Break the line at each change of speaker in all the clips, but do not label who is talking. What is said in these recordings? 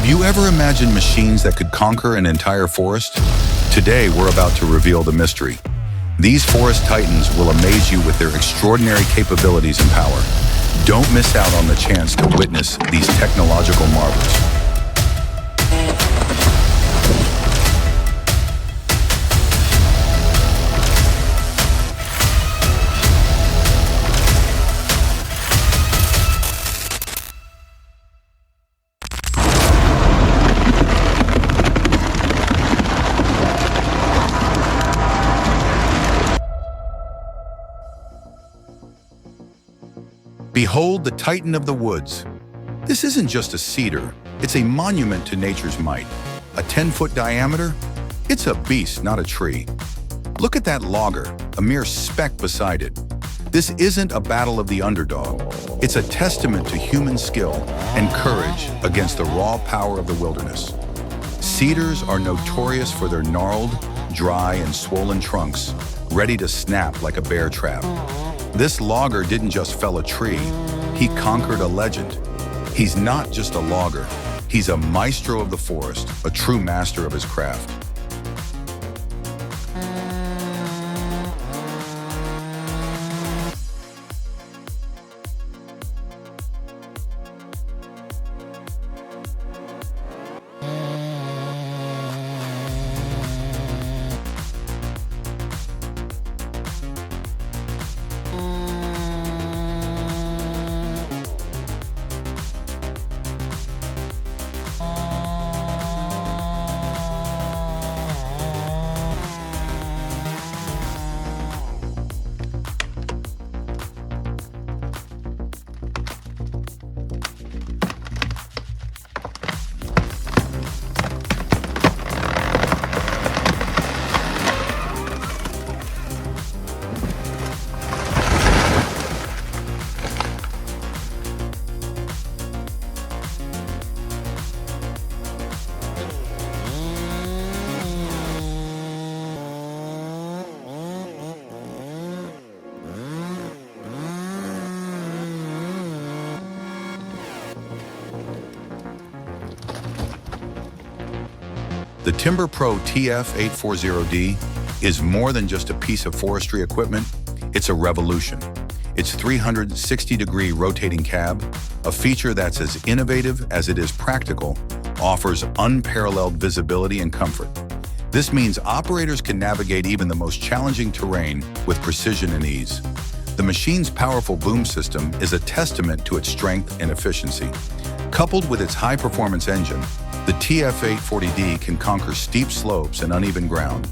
you ever imagined machines that could conquer an entire forest? Today, we're about to reveal the mystery. These forest titans will amaze you with their extraordinary capabilities and power. Don't miss out on the chance to witness these technological marvels. Behold the Titan of the woods. This isn't just a cedar, it's a monument to nature's might. A 10-foot diameter? It's a beast, not a tree. Look at that logger, a mere speck beside it. This isn't a battle of the underdog. It's a testament to human skill and courage against the raw power of the wilderness. Cedars are notorious for their gnarled, dry, and swollen trunks, ready to snap like a bear trap. This logger didn't just fell a tree, he conquered a legend. He's not just a logger, he's a maestro of the forest, a true master of his craft. The Timber Pro TF840D is more than just a piece of forestry equipment, it's a revolution. Its 360-degree rotating cab, a feature that's as innovative as it is practical, offers unparalleled visibility and comfort. This means operators can navigate even the most challenging terrain with precision and ease. The machine's powerful boom system is a testament to its strength and efficiency. Coupled with its high-performance engine, the TF840D can conquer steep slopes and uneven ground,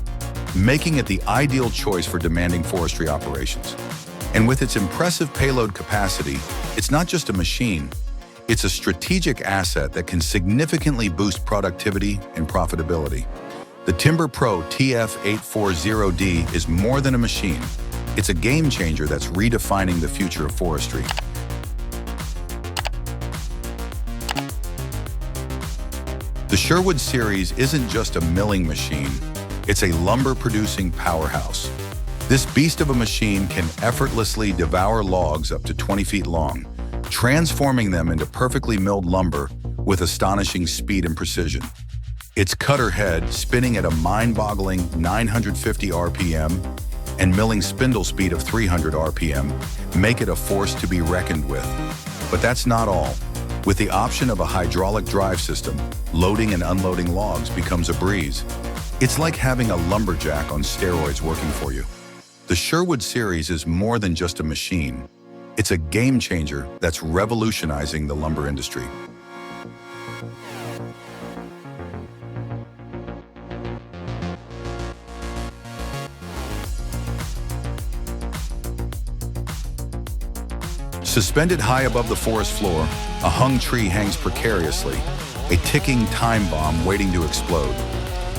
making it the ideal choice for demanding forestry operations. And with its impressive payload capacity, it's not just a machine, it's a strategic asset that can significantly boost productivity and profitability. The Timber Pro TF840D is more than a machine. It's a game changer that's redefining the future of forestry. The Sherwood series isn't just a milling machine, it's a lumber-producing powerhouse. This beast of a machine can effortlessly devour logs up to 20 feet long, transforming them into perfectly milled lumber with astonishing speed and precision. Its cutter head, spinning at a mind-boggling 950 RPM, and milling spindle speed of 300 RPM, make it a force to be reckoned with. But that's not all. With the option of a hydraulic drive system, loading and unloading logs becomes a breeze. It's like having a lumberjack on steroids working for you. The Sherwood series is more than just a machine. It's a game changer that's revolutionizing the lumber industry. Suspended high above the forest floor, a hung tree hangs precariously, a ticking time bomb waiting to explode.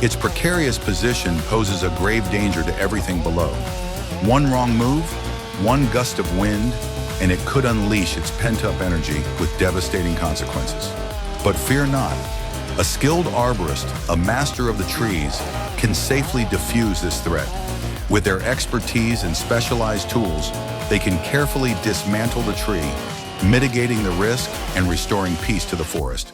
Its precarious position poses a grave danger to everything below. One wrong move, one gust of wind, and it could unleash its pent-up energy with devastating consequences. But fear not. A skilled arborist, a master of the trees, can safely diffuse this threat. With their expertise and specialized tools, they can carefully dismantle the tree, mitigating the risk and restoring peace to the forest.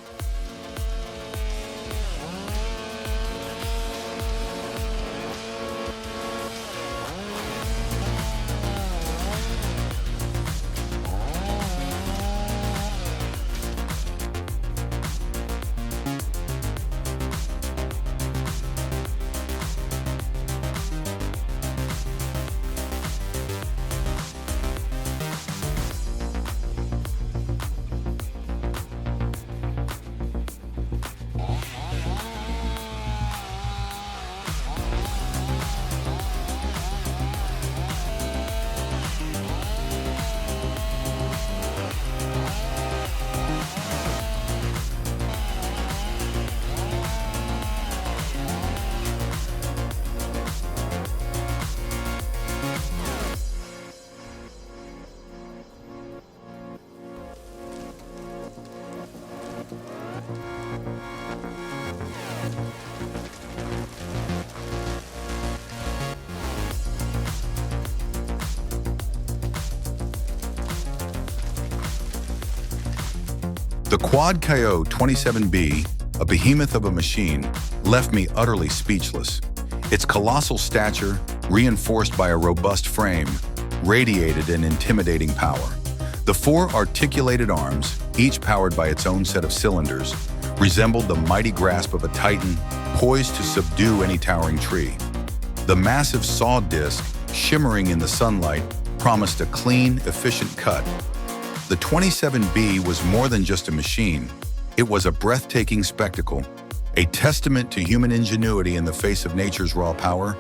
The Quad KO 27B, a behemoth of a machine, left me utterly speechless. Its colossal stature, reinforced by a robust frame, radiated an intimidating power. The four articulated arms, each powered by its own set of cylinders, resembled the mighty grasp of a titan poised to subdue any towering tree. The massive saw disc, shimmering in the sunlight, promised a clean, efficient cut. The 27B was more than just a machine. It was a breathtaking spectacle, a testament to human ingenuity in the face of nature's raw power.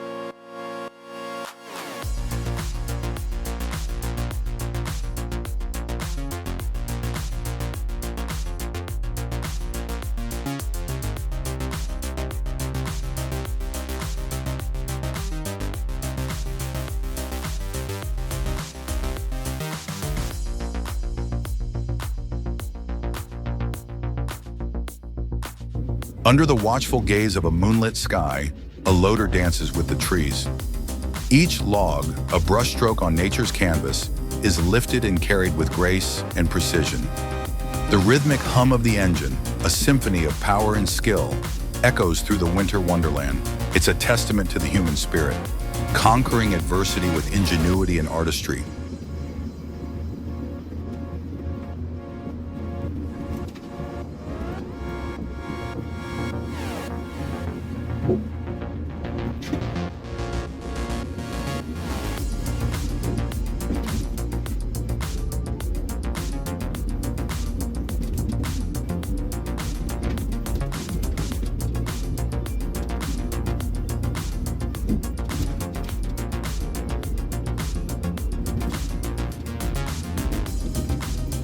Under the watchful gaze of a moonlit sky, a loader dances with the trees. Each log, a brushstroke on nature's canvas, is lifted and carried with grace and precision. The rhythmic hum of the engine, a symphony of power and skill, echoes through the winter wonderland. It's a testament to the human spirit, conquering adversity with ingenuity and artistry.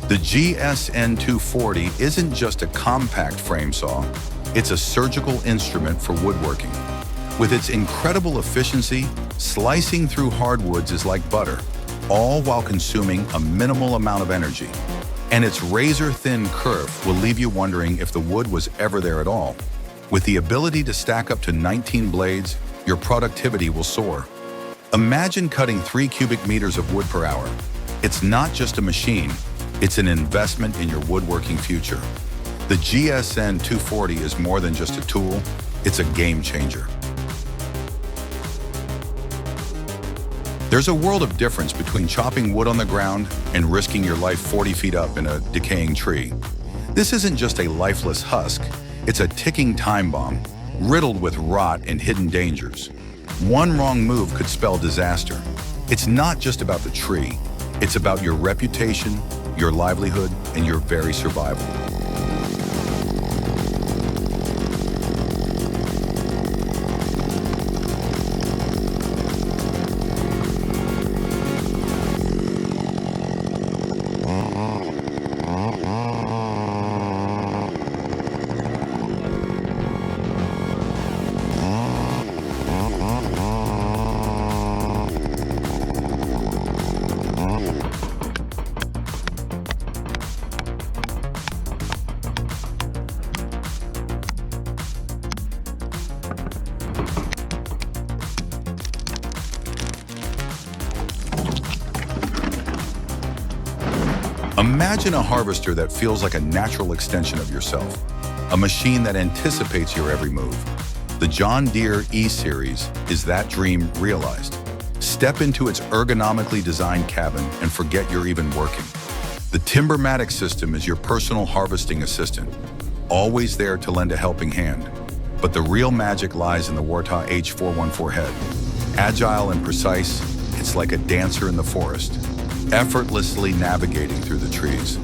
The GSN 240 isn't just a compact frame saw, it's a surgical instrument for woodworking. With its incredible efficiency, slicing through hardwoods is like butter, all while consuming a minimal amount of energy. And its razor-thin kerf will leave you wondering if the wood was ever there at all. With the ability to stack up to 19 blades, your productivity will soar. Imagine cutting 3 cubic meters of wood per hour. It's not just a machine, it's an investment in your woodworking future. The GSN 240 is more than just a tool, it's a game changer. There's a world of difference between chopping wood on the ground and risking your life 40 feet up in a decaying tree. This isn't just a lifeless husk, it's a ticking time bomb, riddled with rot and hidden dangers. One wrong move could spell disaster. It's not just about the tree, it's about your reputation, your livelihood, and your very survival. Imagine a harvester that feels like a natural extension of yourself, a machine that anticipates your every move. The John Deere E-Series is that dream realized. Step into its ergonomically designed cabin and forget you're even working. The Timbermatic system is your personal harvesting assistant, always there to lend a helping hand. But the real magic lies in the Warta H414 head. Agile and precise, it's like a dancer in the forest, effortlessly navigating through the trees.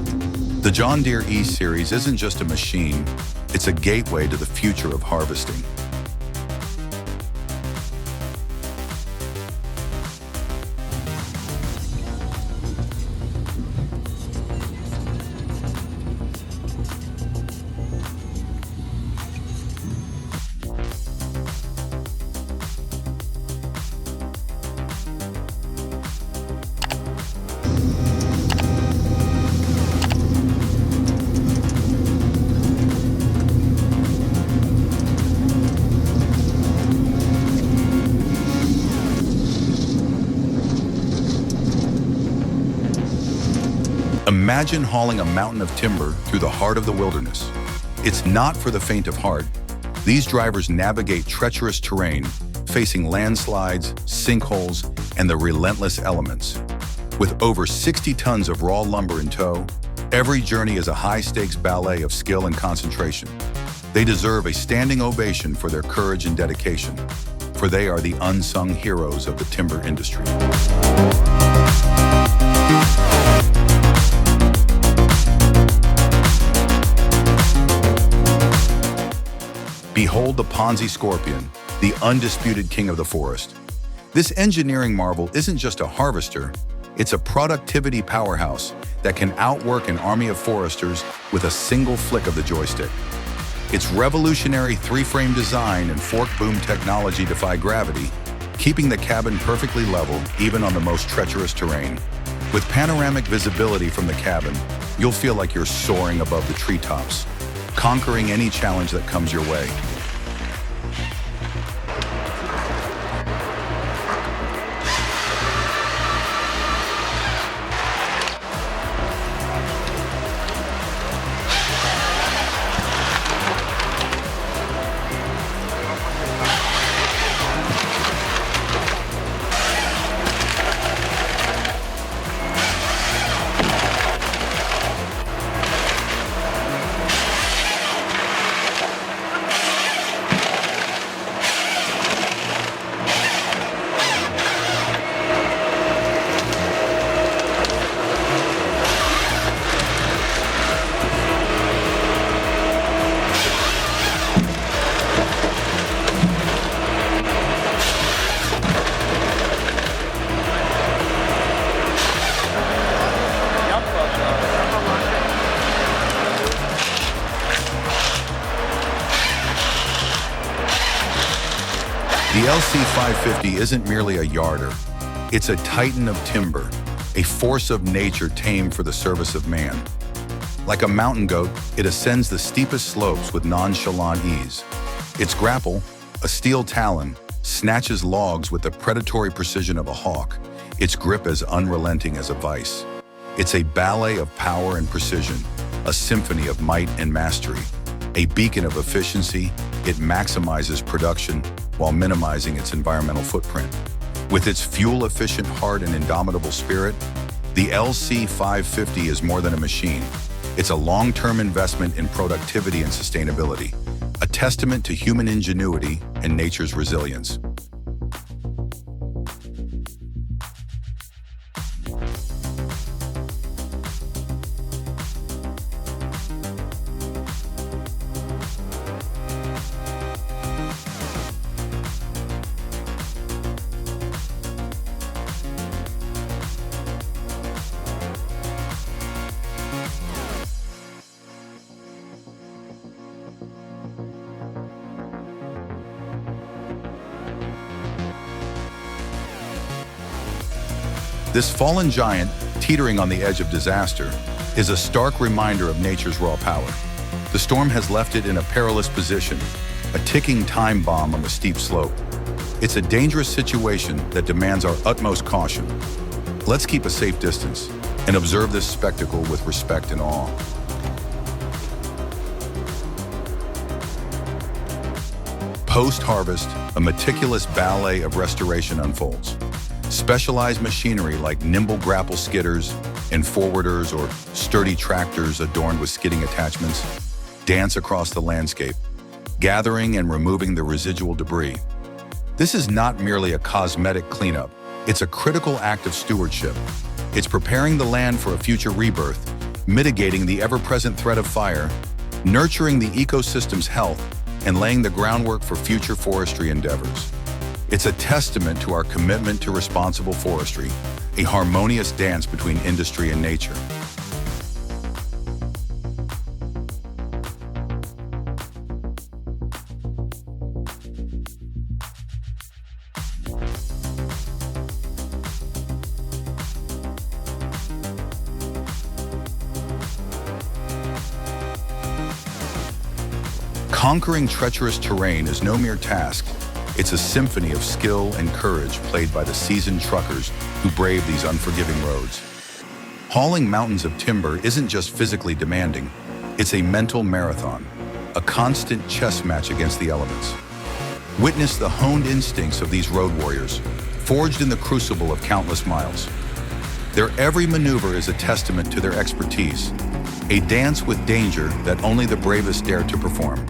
The John Deere E-Series isn't just a machine, it's a gateway to the future of harvesting. Imagine hauling a mountain of timber through the heart of the wilderness. It's not for the faint of heart. These drivers navigate treacherous terrain, facing landslides, sinkholes, and the relentless elements. With over 60 tons of raw lumber in tow, every journey is a high-stakes ballet of skill and concentration. They deserve a standing ovation for their courage and dedication, for they are the unsung heroes of the timber industry. Behold the Ponzi scorpion, the undisputed king of the forest. This engineering marvel isn't just a harvester, it's a productivity powerhouse that can outwork an army of foresters with a single flick of the joystick. Its revolutionary three-frame design and fork boom technology defy gravity, keeping the cabin perfectly level even on the most treacherous terrain. With panoramic visibility from the cabin, you'll feel like you're soaring above the treetops, conquering any challenge that comes your way. The LC550 isn't merely a yarder. It's a titan of timber, a force of nature tamed for the service of man. Like a mountain goat, it ascends the steepest slopes with nonchalant ease. Its grapple, a steel talon, snatches logs with the predatory precision of a hawk, its grip as unrelenting as a vice. It's a ballet of power and precision, a symphony of might and mastery. A beacon of efficiency, it maximizes production while minimizing its environmental footprint. With its fuel-efficient heart and indomitable spirit, the LC550 is more than a machine. It's a long-term investment in productivity and sustainability, a testament to human ingenuity and nature's resilience. This fallen giant, teetering on the edge of disaster, is a stark reminder of nature's raw power. The storm has left it in a perilous position, a ticking time bomb on the steep slope. It's a dangerous situation that demands our utmost caution. Let's keep a safe distance and observe this spectacle with respect and awe. Post-harvest, a meticulous ballet of restoration unfolds. Specialized machinery like nimble grapple skidders and forwarders or sturdy tractors adorned with skidding attachments dance across the landscape, gathering and removing the residual debris. This is not merely a cosmetic cleanup, it's a critical act of stewardship. It's preparing the land for a future rebirth, mitigating the ever-present threat of fire, nurturing the ecosystem's health, and laying the groundwork for future forestry endeavors. It's a testament to our commitment to responsible forestry, a harmonious dance between industry and nature. Conquering treacherous terrain is no mere task. It's a symphony of skill and courage played by the seasoned truckers who brave these unforgiving roads. Hauling mountains of timber isn't just physically demanding, it's a mental marathon, a constant chess match against the elements. Witness the honed instincts of these road warriors, forged in the crucible of countless miles. Their every maneuver is a testament to their expertise, a dance with danger that only the bravest dare to perform.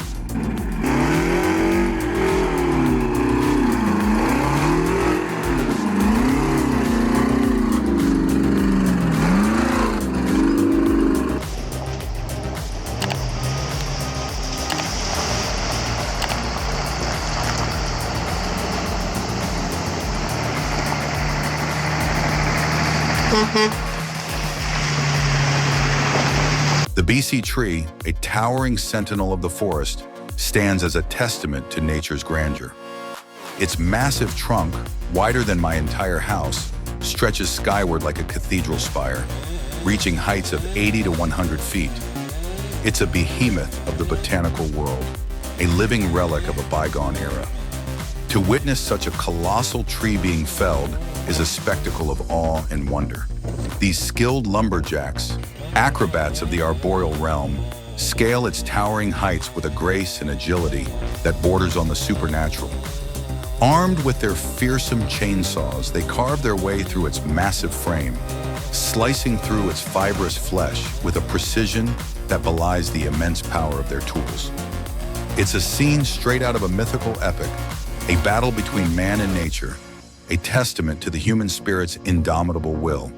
The BC tree, a towering sentinel of the forest, stands as a testament to nature's grandeur. Its massive trunk, wider than my entire house, stretches skyward like a cathedral spire, reaching heights of 80 to 100 feet. It's a behemoth of the botanical world, a living relic of a bygone era. To witness such a colossal tree being felled is a spectacle of awe and wonder. These skilled lumberjacks, acrobats of the arboreal realm, scale its towering heights with a grace and agility that borders on the supernatural. Armed with their fearsome chainsaws, they carve their way through its massive frame, slicing through its fibrous flesh with a precision that belies the immense power of their tools. It's a scene straight out of a mythical epic, a battle between man and nature, a testament to the human spirit's indomitable will.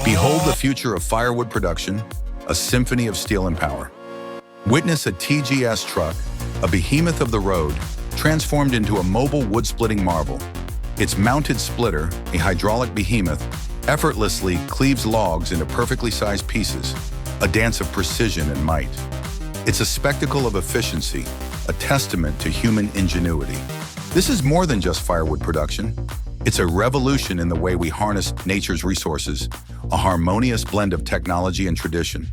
Behold the future of firewood production, a symphony of steel and power. Witness a TGS truck, a behemoth of the road, transformed into a mobile wood-splitting marvel. Its mounted splitter, a hydraulic behemoth, effortlessly cleaves logs into perfectly sized pieces, a dance of precision and might. It's a spectacle of efficiency, a testament to human ingenuity. This is more than just firewood production. It's a revolution in the way we harness nature's resources, a harmonious blend of technology and tradition.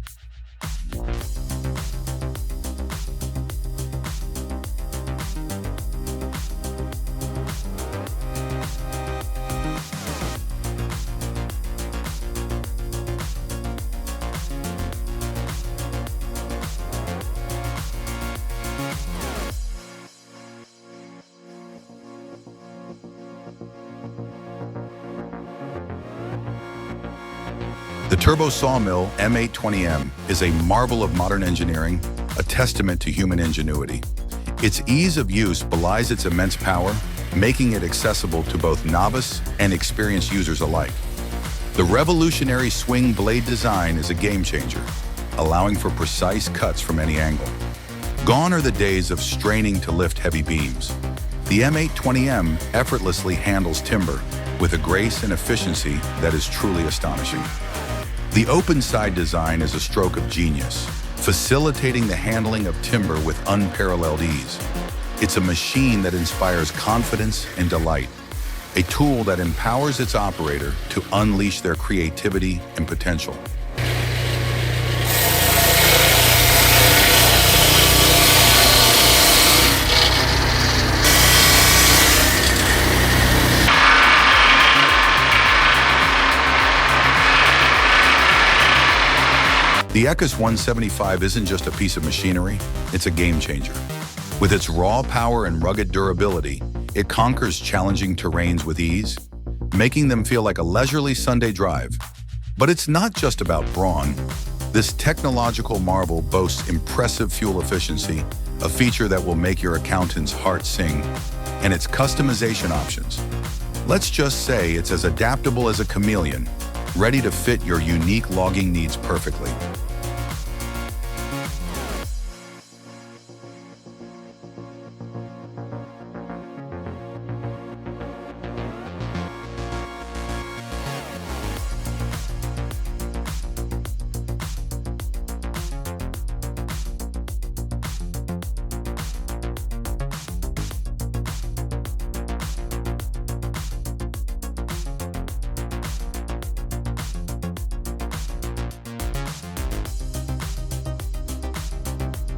The turbo sawmill M820M is a marvel of modern engineering, a testament to human ingenuity. Its ease of use belies its immense power, making it accessible to both novice and experienced users alike. The revolutionary swing blade design is a game changer, allowing for precise cuts from any angle. Gone are the days of straining to lift heavy beams. The M820M effortlessly handles timber with a grace and efficiency that is truly astonishing. The open side design is a stroke of genius, facilitating the handling of timber with unparalleled ease. It's a machine that inspires confidence and delight, a tool that empowers its operator to unleash their creativity and potential. The Ecus 175 isn't just a piece of machinery, it's a game changer. With its raw power and rugged durability, it conquers challenging terrains with ease, making them feel like a leisurely Sunday drive. But it's not just about brawn. This technological marvel boasts impressive fuel efficiency, a feature that will make your accountant's heart sing, and its customization options. Let's just say it's as adaptable as a chameleon, ready to fit your unique logging needs perfectly.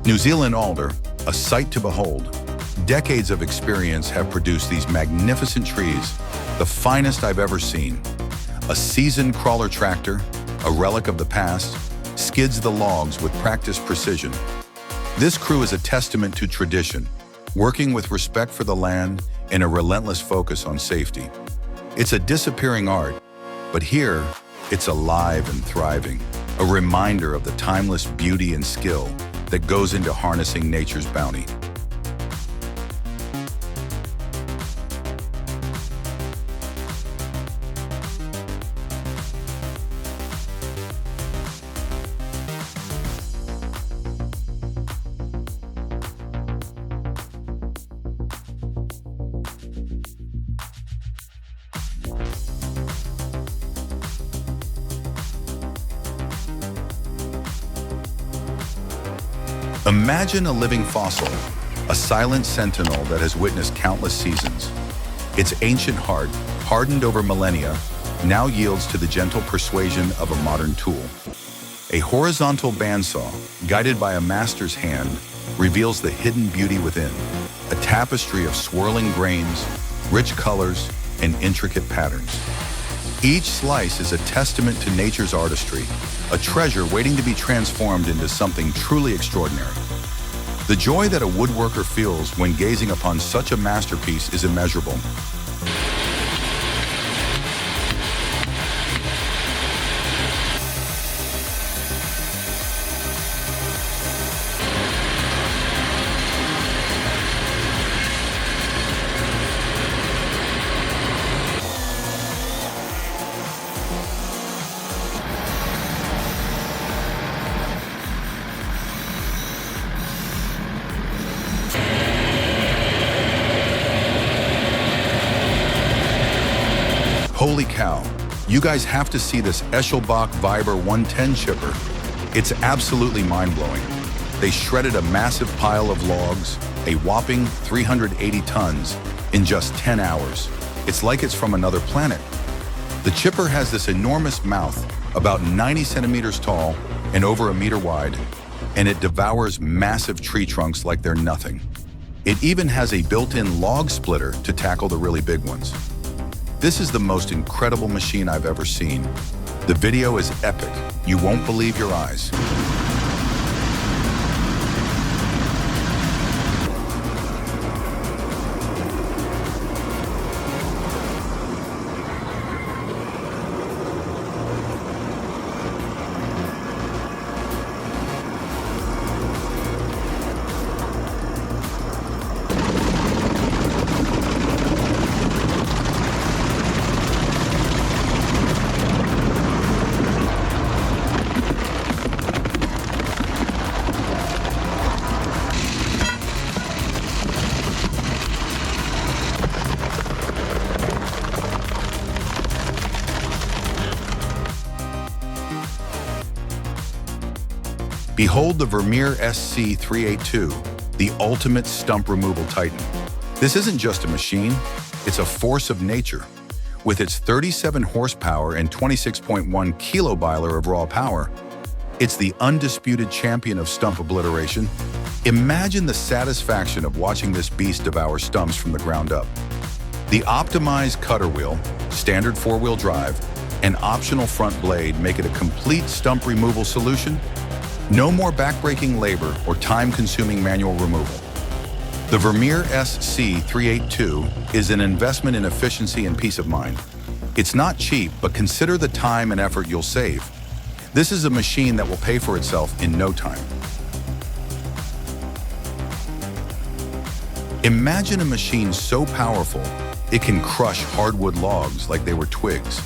New Zealand alder, a sight to behold. Decades of experience have produced these magnificent trees, the finest I've ever seen. A seasoned crawler tractor, a relic of the past, skids the logs with practiced precision. This crew is a testament to tradition, working with respect for the land and a relentless focus on safety. It's a disappearing art, but here, it's alive and thriving, a reminder of the timeless beauty and skill that goes into harnessing nature's bounty. Imagine a living fossil, a silent sentinel that has witnessed countless seasons. Its ancient heart, hardened over millennia, now yields to the gentle persuasion of a modern tool. A horizontal bandsaw, guided by a master's hand, reveals the hidden beauty within, a tapestry of swirling grains, rich colors, and intricate patterns. Each slice is a testament to nature's artistry, a treasure waiting to be transformed into something truly extraordinary. The joy that a woodworker feels when gazing upon such a masterpiece is immeasurable. Holy cow, you guys have to see this Eschelbach Viber 110 chipper. It's absolutely mind-blowing. They shredded a massive pile of logs, a whopping 380 tons, in just 10 hours. It's like it's from another planet. The chipper has this enormous mouth, about 90 centimeters tall and over a meter wide, and it devours massive tree trunks like they're nothing. It even has a built-in log splitter to tackle the really big ones. This is the most incredible machine I've ever seen. The video is epic. You won't believe your eyes. Behold the Vermeer SC382, the ultimate stump removal titan. This isn't just a machine, it's a force of nature. With its 37 horsepower and 26.1 kilobyler of raw power, it's the undisputed champion of stump obliteration. Imagine the satisfaction of watching this beast devour stumps from the ground up. The optimized cutter wheel, standard four-wheel drive, and optional front blade make it a complete stump removal solution. No more backbreaking labor or time-consuming manual removal. The Vermeer SC382 is an investment in efficiency and peace of mind. It's not cheap, but consider the time and effort you'll save. This is a machine that will pay for itself in no time. Imagine a machine so powerful, it can crush hardwood logs like they were twigs.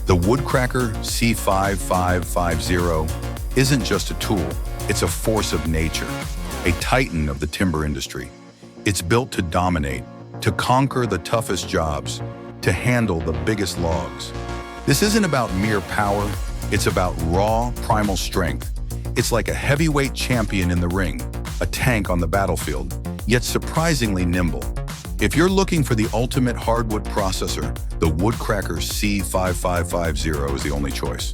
The Woodcracker C5550 isn't just a tool, it's a force of nature, a titan of the timber industry. It's built to dominate, to conquer the toughest jobs, to handle the biggest logs. This isn't about mere power, it's about raw, primal strength. It's like a heavyweight champion in the ring, a tank on the battlefield, yet surprisingly nimble. If you're looking for the ultimate hardwood processor, the Woodcracker C5550 is the only choice.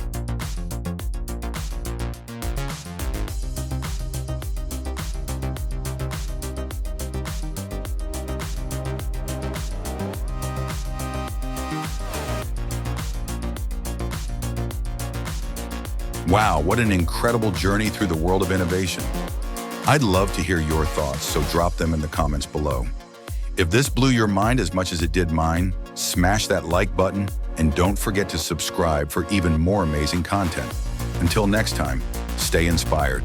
Wow, what an incredible journey through the world of innovation. I'd love to hear your thoughts, so drop them in the comments below. If this blew your mind as much as it did mine, smash that like button and don't forget to subscribe for even more amazing content. Until next time, stay inspired.